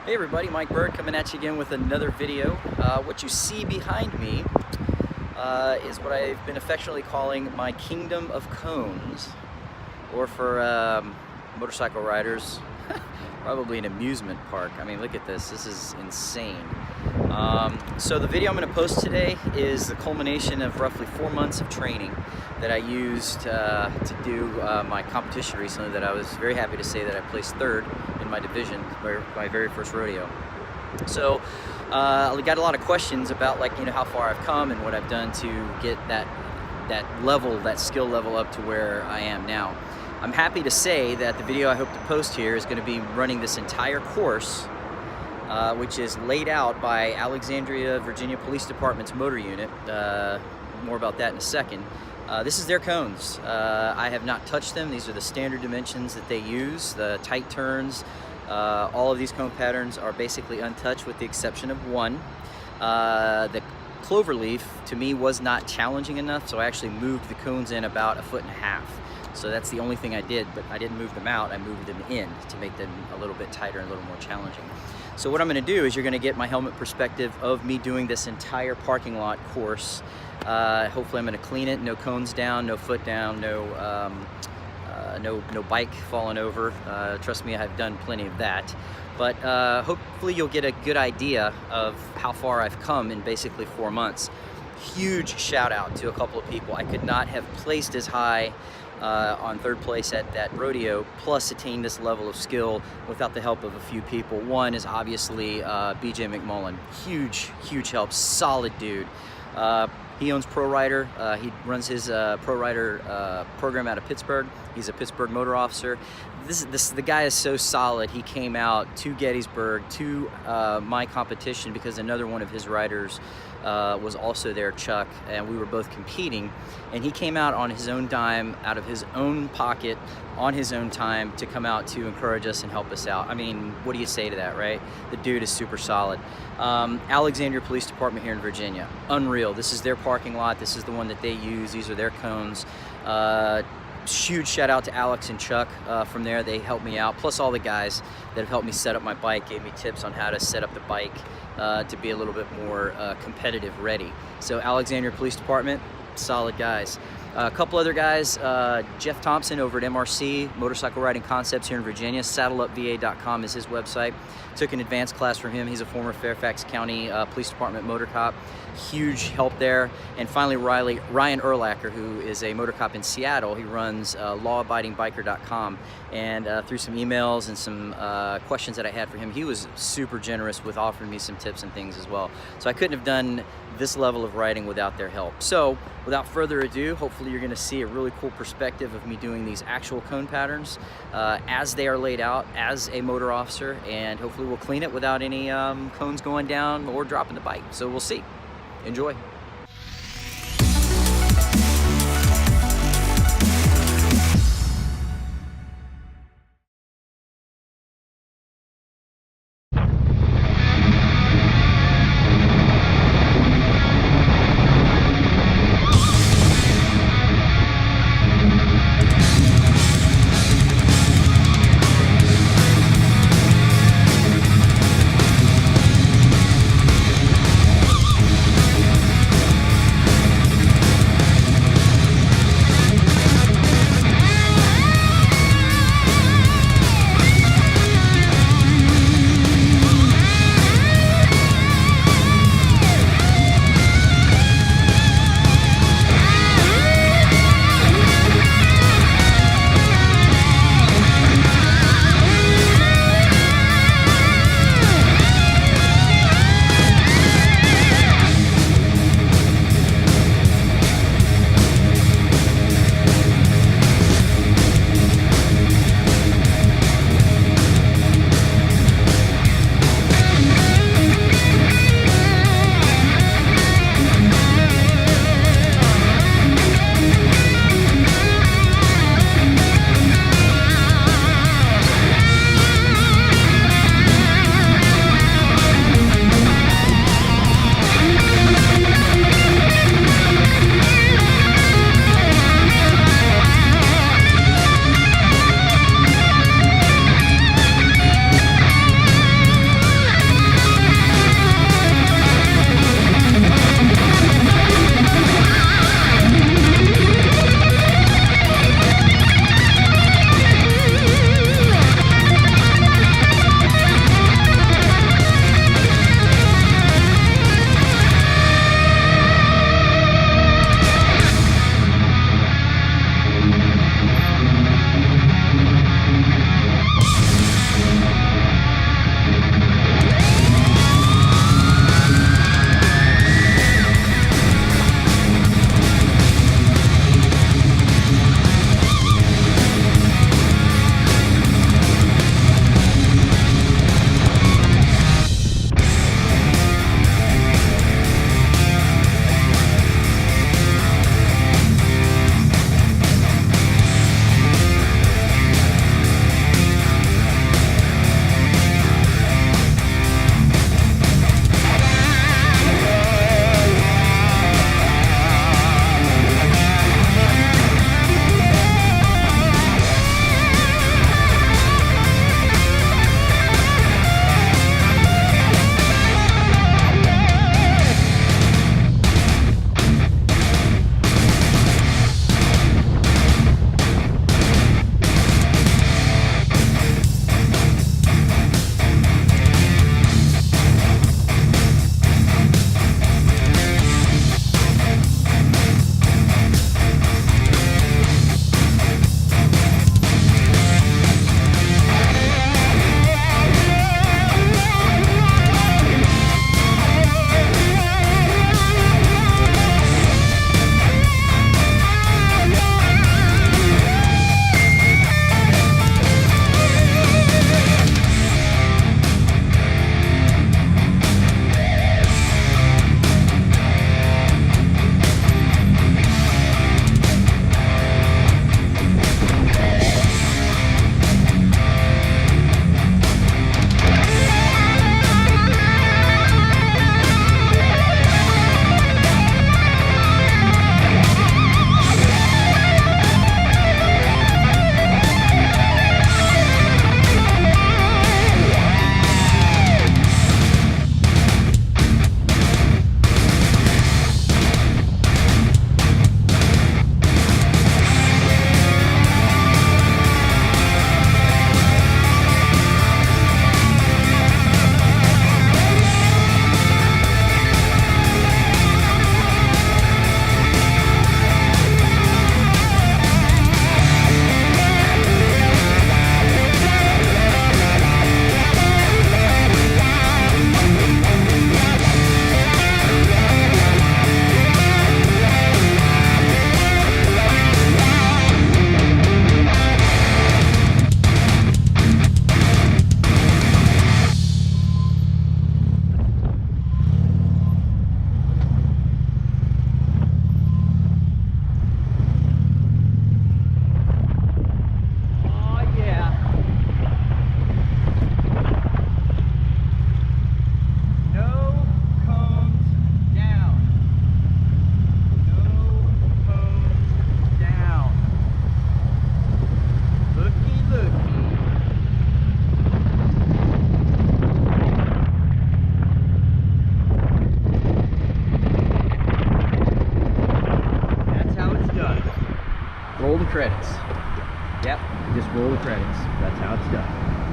Hey everybody, Mike Bird coming at you again with another video. What you see behind me is what I've been affectionately calling my Kingdom of Cones, or for motorcycle riders, probably an amusement park. I mean, look at this. This is insane. So the video I'm going to post today is the culmination of roughly 4 months of training that I used to do my competition recently, that I was very happy to say that I placed third in my division, my very first rodeo. So we got a lot of questions about, like, how far I've come and what I've done to get that level, that skill level up to where I am now. I'm happy to say that the video I hope to post here is going to be running this entire course, which is laid out by Alexandria, Virginia Police Department's motor unit. More about that in a second. This is their cones. I have not touched them. These are the standard dimensions that they use, the tight turns. All of these cone patterns are basically untouched with the exception of one. The cloverleaf, to me, was not challenging enough, so I actually moved the cones in about 1.5 feet. So that's the only thing I did, but I didn't move them out, I moved them in to make them a little bit tighter and a little more challenging. So what I'm going to do is you're going to get my helmet perspective of me doing this entire parking lot course. Hopefully I'm going to clean it, no cones down, no foot down, no bike falling over. Trust me, I've done plenty of that. But hopefully you'll get a good idea of how far I've come in basically 4 months. Huge shout out to a couple of people. I could not have placed as high on third place at that rodeo, plus attain this level of skill without the help of a few people. One is obviously BJ McMullen. Huge help, solid dude. He owns Pro Rider. He runs his Pro Rider program out of Pittsburgh. He's a Pittsburgh motor officer. The guy is so solid. He came out to Gettysburg to my competition because another one of his riders was also there, Chuck, and we were both competing. And he came out on his own dime, out of his own pocket, on his own time, to come out to encourage us and help us out. I mean, what do you say to that, right? The dude is super solid. Alexandria Police Department here in Virginia, unreal. This is their parking lot. This is the one that they use. These are their cones. Huge shout out to Alex and Chuck from there. They helped me out, plus all the guys that have helped me set up my bike, gave me tips on how to set up the bike to be a little bit more competitive ready. So Alexandria Police Department, solid guys. A couple other guys, Jeff Thompson over at MRC, Motorcycle Riding Concepts here in Virginia. SaddleUpVA.com is his website. Took an advanced class from him. He's a former Fairfax County Police Department motor cop. Huge help there. And finally, Ryan Erlacher, who is a motor cop in Seattle. He runs lawabidingbiker.com. And through some emails and some questions that I had for him, he was super generous with offering me some tips and things as well. So I couldn't have done this level of riding without their help. So without further ado, hopefully you're going to see a really cool perspective of me doing these actual cone patterns as they are laid out as a motor officer, and hopefully we'll clean it without any cones going down or dropping the bike. So we'll see. Enjoy. credits. Yep, just roll the credits. That's how it's done.